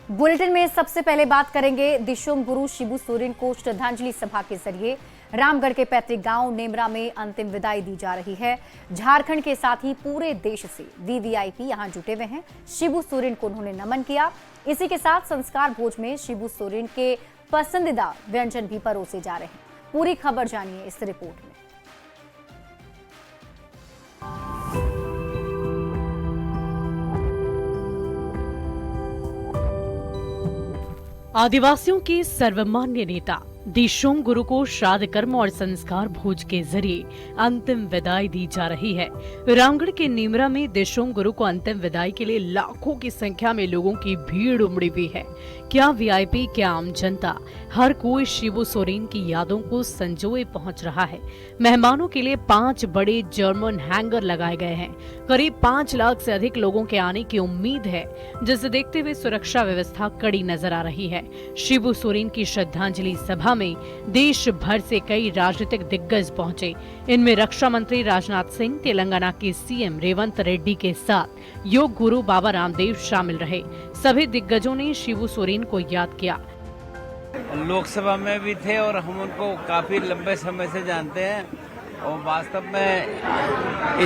Bulletin में सबसे पहले बात करेंगे दिशोम गुरु शिबू सोरेन को श्रद्धांजलि सभा के जरिए रामगढ़ के पैतृक गांव नेमरा में अंतिम विदाई दी जा रही है। झारखंड के साथ ही पूरे देश से वीवीआईपी यहां जुटे हुए हैं। शिबू सोरेन को उन्होंने नमन किया। इसी के साथ संस्कार भोज में शिबू सोरेन के पसंदीदा व्यंजन भी परोसे जा रहे हैं। पूरी खबर जानिए इस रिपोर्ट में। आदिवासियों के सर्वमान्य नेता दिशोम गुरु को श्राद्ध कर्म और संस्कार भोज के जरिए अंतिम विदाई दी जा रही है। रामगढ़ के नेमरा में दिशोम गुरु को अंतिम विदाई के लिए लाखों की संख्या में लोगों की भीड़ उमड़ी हुई है। क्या वीआईपी, क्या आम जनता, हर कोई शिबू सोरेन की यादों को संजोए पहुंच रहा है। मेहमानों के लिए 5 बड़े जर्मन हैंगर लगाए गए हैं। करीब 5 लाख से अधिक लोगों के आने की उम्मीद है, जिसे देखते हुए सुरक्षा व्यवस्था कड़ी नजर आ रही है। शिबू सोरेन की श्रद्धांजलि सभा में देश भर से कई राजनीतिक दिग्गज पहुंचे। इनमें रक्षा मंत्री राजनाथ सिंह, तेलंगाना के सीएम रेवंत रेड्डी के साथ योग गुरु बाबा रामदेव शामिल रहे। सभी दिग्गजों ने शिबू सोरेन को याद किया। लोकसभा में भी थे और हम उनको काफी लंबे समय से जानते हैं और वास्तव में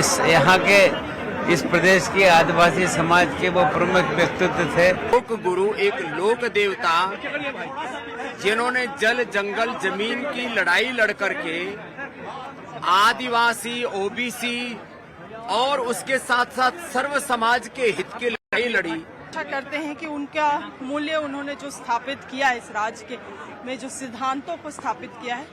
इस प्रदेश के आदिवासी समाज के वो प्रमुख व्यक्तित्व थे। लोक गुरु एक लोक देवता जिन्होंने जल जंगल जमीन की लड़ाई लड़ करके आदिवासी, ओबीसी और उसके साथ साथ सर्व समाज के हित की लड़ाई लड़ी। आशा करते हैं कि उनका मूल्य उन्होंने जो स्थापित किया है, इस राज्य के में जो सिद्धांतों को स्थापित किया है,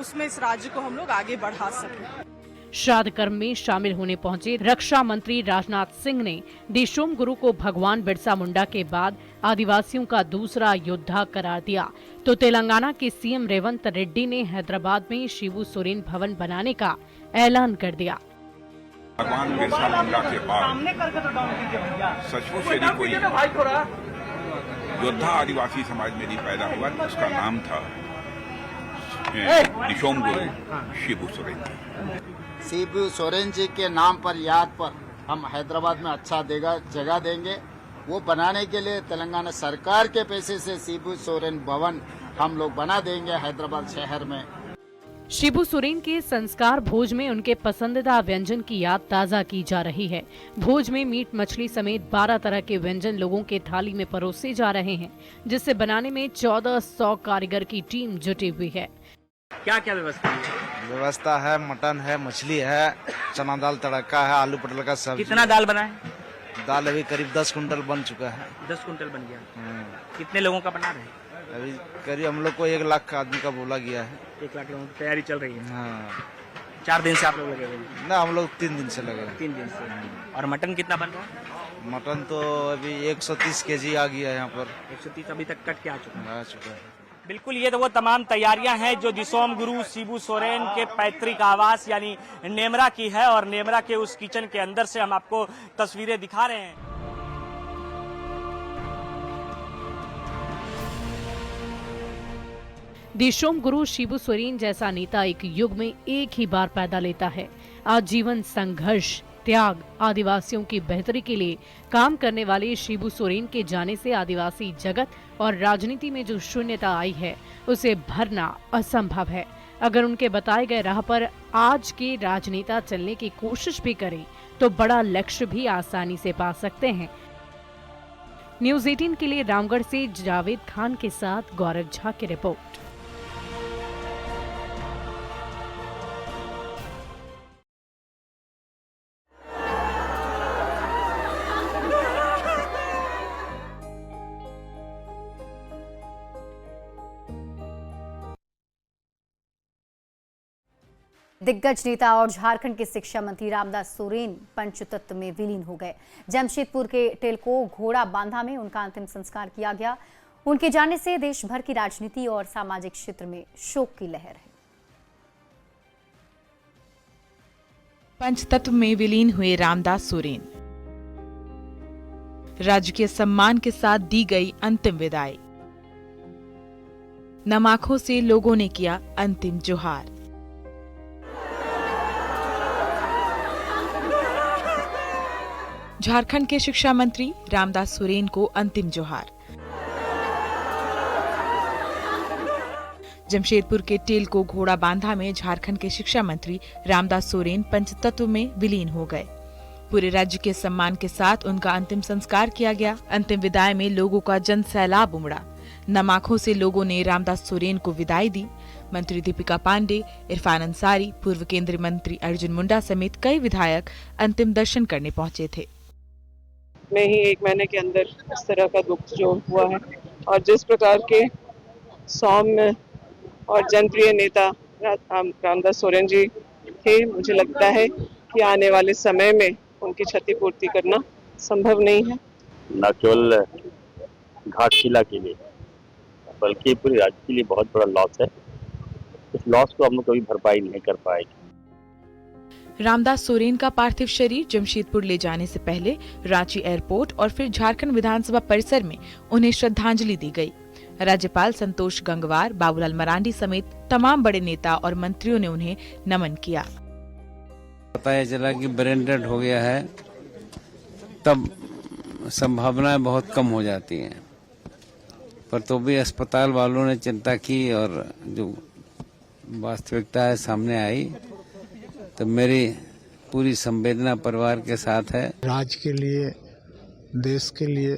उसमें इस राज्य को हम लोग आगे बढ़ा सकें। श्राद्ध कर्म में शामिल होने पहुंचे रक्षा मंत्री राजनाथ सिंह ने दिशोम गुरु को भगवान बिरसा मुंडा के बाद आदिवासियों का दूसरा योद्धा करार दिया, तो तेलंगाना के सीएम रेवंत रेड्डी ने हैदराबाद में शिबू सोरेन भवन बनाने का ऐलान कर दिया। भगवान बिरसा मुंडा के बाद सचमुच यदि कोई योद्धा आदिवासी समाज में पैदा हुआ, उसका नाम था दिशोम गुरु शिबू सोरेन। शिबू सोरेन जी के नाम पर याद पर हम हैदराबाद में अच्छा जगह देंगे। वो बनाने के लिए तेलंगाना सरकार के पैसे से शिबू सोरेन भवन हम लोग बना देंगे हैदराबाद शहर में। शिबू सोरेन के संस्कार भोज में उनके पसंदीदा व्यंजन की याद ताज़ा की जा रही है। भोज में मीट मछली समेत 12 तरह के व्यंजन लोगों के थाली में परोसे जा रहे हैं, जिसे बनाने में 1400 कारीगर की टीम जुटी हुई है। क्या क्या व्यवस्था है? व्यवस्था है, मटन है, मछली है, चना दाल तड़का है, आलू पटल का सब्जी। कितना दाल बना है? दाल अभी करीब 10 कुंटल बन चुका है। 10 कुंटल बन गया। कितने लोगों का बना रहे? अभी करीब हम लोग को 1 लाख का आदमी का बोला गया है। 1 लाख लोगों की तैयारी चल रही है। हाँ। 4 दिन से आप लोग लगे हुए? ना, हम लोग 3 दिन से लगे। 3 दिन से। और मटन कितना बन रहा है? मटन तो अभी 130 केजी आ गया है यहाँ पर। 130 अभी तक कट के आ चुका है। बिल्कुल, ये तो वो तमाम तैयारियां हैं जो दिशोम गुरु शिबू सोरेन के पैतृक आवास यानी नेमरा की है, और नेमरा के उस किचन के अंदर से हम आपको तस्वीरें दिखा रहे हैं। दिशोम गुरु शिबू सोरेन जैसा नेता एक युग में एक ही बार पैदा लेता है। आजीवन संघर्ष, त्याग, आदिवासियों की बेहतरी के लिए काम करने वाले शिबू सोरेन के जाने से आदिवासी जगत और राजनीति में जो शून्यता आई है, उसे भरना असंभव है। अगर उनके बताए गए राह पर आज के राजनेता चलने की कोशिश भी करें, तो बड़ा लक्ष्य भी आसानी से पा सकते हैं। न्यूज़ 18 के लिए रामगढ़ से जावेद खान के साथ गौरव झा की रिपोर्ट। दिग्गज नेता और झारखंड के शिक्षा मंत्री रामदास सोरेन पंचतत्व में विलीन हो गए। जमशेदपुर के टेलको घोड़ा बांधा में उनका अंतिम संस्कार किया गया। उनके जाने से देश भर की राजनीति और सामाजिक क्षेत्र में शोक की लहर है। पंचतत्व में विलीन हुए रामदास सोरेन, राजकीय सम्मान के साथ दी गई अंतिम विदाई। नम आंखों से लोगों ने किया अंतिम जोहार। झारखंड के शिक्षा मंत्री रामदास सोरेन को अंतिम जोहार। जमशेदपुर के टेलको घोड़ा बांधा में झारखंड के शिक्षा मंत्री रामदास सोरेन पंचतत्व में विलीन हो गए। पूरे राज्य के सम्मान के साथ उनका अंतिम संस्कार किया गया। अंतिम विदाई में लोगों का जन सैलाब उमड़ा। नम आंखों से लोगों ने रामदास सोरेन को विदाई दी। मंत्री दीपिका पांडे, इरफान अंसारी, पूर्व केंद्रीय मंत्री अर्जुन मुंडा समेत कई विधायक अंतिम दर्शन करने पहुंचे थे। में ही 1 महीने के अंदर इस तरह का दुख जो हुआ है और जिस प्रकार के सौम्य और जनप्रिय नेता रामदास सोरेन जी थे, मुझे लगता है कि आने वाले समय में उनकी क्षतिपूर्ति करना संभव नहीं है। न केवल घाटशिला के लिए बल्कि पूरे राज्य के लिए बहुत बड़ा लॉस है। इस लॉस को हम लोग कभी भरपाई नहीं कर पाएंगे। रामदास सोरेन का पार्थिव शरीर जमशेदपुर ले जाने से पहले रांची एयरपोर्ट और फिर झारखंड विधानसभा परिसर में उन्हें श्रद्धांजलि दी गई। राज्यपाल संतोष गंगवार, बाबूलाल मरांडी समेत तमाम बड़े नेता और मंत्रियों ने उन्हें नमन किया। पता चला कि ब्रेन डेड हो गया है, तब संभावनाएं बहुत कम हो जाती हैं, पर तो भी अस्पताल वालों ने चिंता की और जो वास्तविकता है सामने आई, तो मेरी पूरी संवेदना परिवार के साथ है। राज्य के लिए, देश के लिए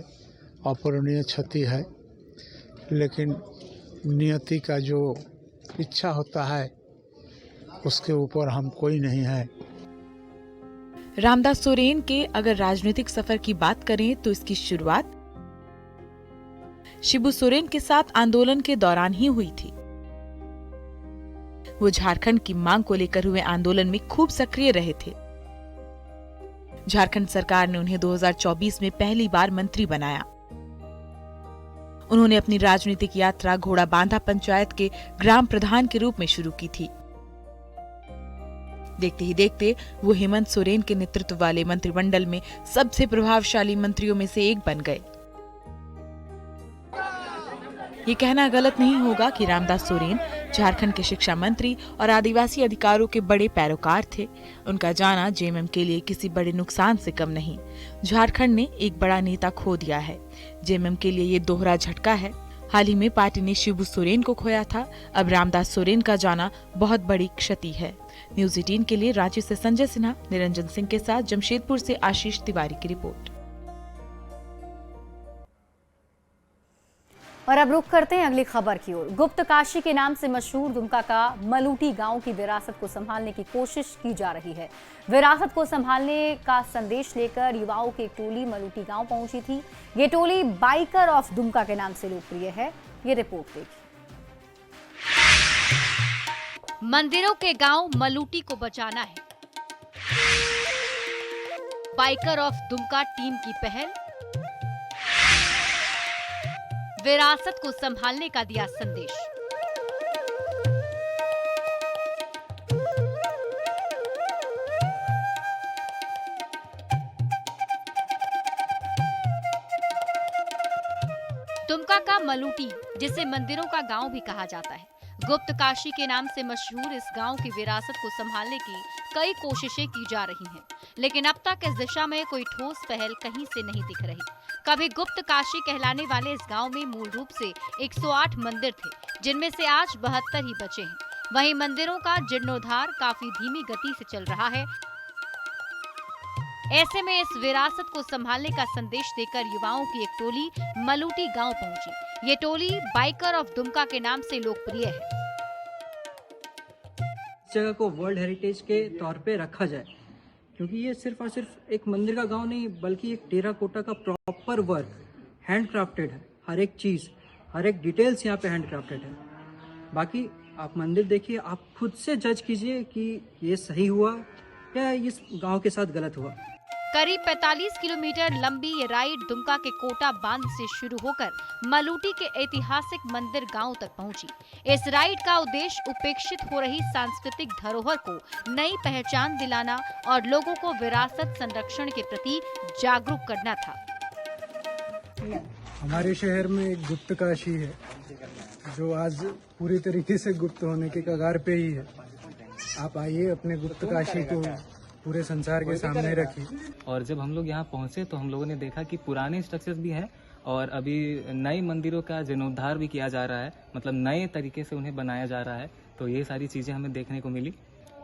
अपूरणीय क्षति है, लेकिन नियति का जो इच्छा होता है उसके ऊपर हम कोई नहीं है। रामदास सोरेन के अगर राजनीतिक सफर की बात करें तो इसकी शुरुआत शिबू सोरेन के साथ आंदोलन के दौरान ही हुई थी। वो झारखंड की मांग को लेकर हुए आंदोलन में खूब सक्रिय रहे थे। झारखंड सरकार ने उन्हें 2024 में पहली बार मंत्री बनाया। उन्होंने अपनी राजनीतिक यात्रा घोड़ा बांधा पंचायत के ग्राम प्रधान के रूप में शुरू की थी। देखते ही देखते वो हेमंत सोरेन के नेतृत्व वाले मंत्रिमंडल में सबसे प्रभावशाली मंत्रियों में से एक बन गए। ये कहना गलत नहीं होगा कि रामदास सोरेन झारखंड के शिक्षा मंत्री और आदिवासी अधिकारों के बड़े पैरोकार थे। उनका जाना जेएमएम के लिए किसी बड़े नुकसान से कम नहीं। झारखंड ने एक बड़ा नेता खो दिया है। जेएमएम के लिए ये दोहरा झटका है। हाल ही में पार्टी ने शिबू सोरेन को खोया था। अब रामदास सोरेन का जाना बहुत बड़ी क्षति है। न्यूज 18 के लिए रांची से संजय सिन्हा, निरंजन सिंह के साथ जमशेदपुर से आशीष तिवारी की रिपोर्ट। और अब रुख करते हैं अगली खबर की ओर। गुप्त काशी के नाम से मशहूर दुमका का मलूटी गांव की विरासत को संभालने की कोशिश की जा रही है। विरासत को संभालने का संदेश लेकर युवाओं की एक टोली मलूटी गांव पहुंची थी। ये टोली बाइकर ऑफ दुमका के नाम से लोकप्रिय है। ये रिपोर्ट देखिए। मंदिरों के गांव मलूटी को बचाना है, बाइकर ऑफ दुमका टीम की पहल। विरासत को संभालने का दिया संदेश। दुमका का मलूटी, जिसे मंदिरों का गांव भी कहा जाता है, गुप्त काशी के नाम से मशहूर इस गांव की विरासत को संभालने की कई कोशिशें की जा रही हैं, लेकिन अब तक इस दिशा में कोई ठोस पहल कहीं से नहीं दिख रही। कभी गुप्त काशी कहलाने वाले इस गांव में मूल रूप से 108 मंदिर थे, जिनमें से आज 72 ही बचे हैं। वहीं मंदिरों का जीर्णोद्धार काफी धीमी गति से चल रहा है। ऐसे में इस विरासत को संभालने का संदेश देकर युवाओं की एक टोली मलूटी गांव पहुंची। ये टोली बाइकर ऑफ दुमका के नाम से लोकप्रिय है। इस जगह को वर्ल्ड हेरिटेज के तौर पे रखा जाए, क्योंकि ये सिर्फ और सिर्फ एक मंदिर का गांव नहीं, बल्कि एक टेराकोटा का प्रॉपर वर्क, हैंडक्राफ्टेड है। हर एक चीज, हर एक डिटेल्स यहाँ पे हैंडक्राफ्टेड है। बाकी आप मंदिर देखिए, आप खुद से जज कीजिए कि ये सही हुआ या इस गांव के साथ गलत हुआ। करीब 45 किलोमीटर लंबी ये राइड दुमका के कोटा बांध से शुरू होकर मलूटी के ऐतिहासिक मंदिर गांव तक पहुंची। इस राइड का उद्देश्य उपेक्षित हो रही सांस्कृतिक धरोहर को नई पहचान दिलाना और लोगों को विरासत संरक्षण के प्रति जागरूक करना था। हमारे शहर में एक गुप्त काशी है, जो आज पूरी तरीके से गुप्त होने के कगार पे ही है। आप आइए, अपने गुप्त काशी को पूरे संसार के सामने रखिए। और जब हम लोग यहाँ पहुँचे तो हम लोगों ने देखा कि पुराने स्ट्रक्चर्स भी हैं और अभी नए मंदिरों का जीर्णोद्धार भी किया जा रहा है, मतलब नए तरीके से उन्हें बनाया जा रहा है। तो ये सारी चीज़ें हमें देखने को मिली।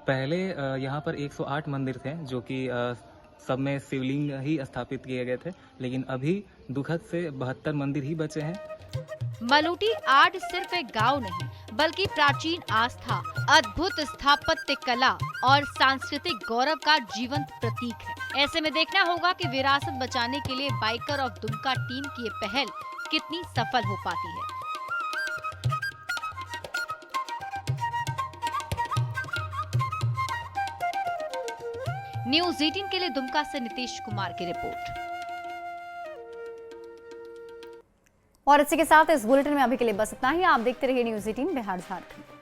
पहले यहाँ पर 108 मंदिर थे जो कि सब में शिवलिंग ही स्थापित किए गए थे, लेकिन अभी दुखद से 72 मंदिर ही बचे हैं। मलूटी आज सिर्फ एक गांव नहीं बल्कि प्राचीन आस्था, अद्भुत स्थापत्य कला और सांस्कृतिक गौरव का जीवंत प्रतीक है। ऐसे में देखना होगा कि विरासत बचाने के लिए बाइकर ऑफ दुमका टीम की ये पहल कितनी सफल हो पाती है। न्यूज़ 18 के लिए दुमका से नीतीश कुमार की रिपोर्ट। और इसी के साथ इस बुलेटिन में अभी के लिए बस इतना ही। आप देखते रहिए न्यूज़ 18 बिहार झारखंड।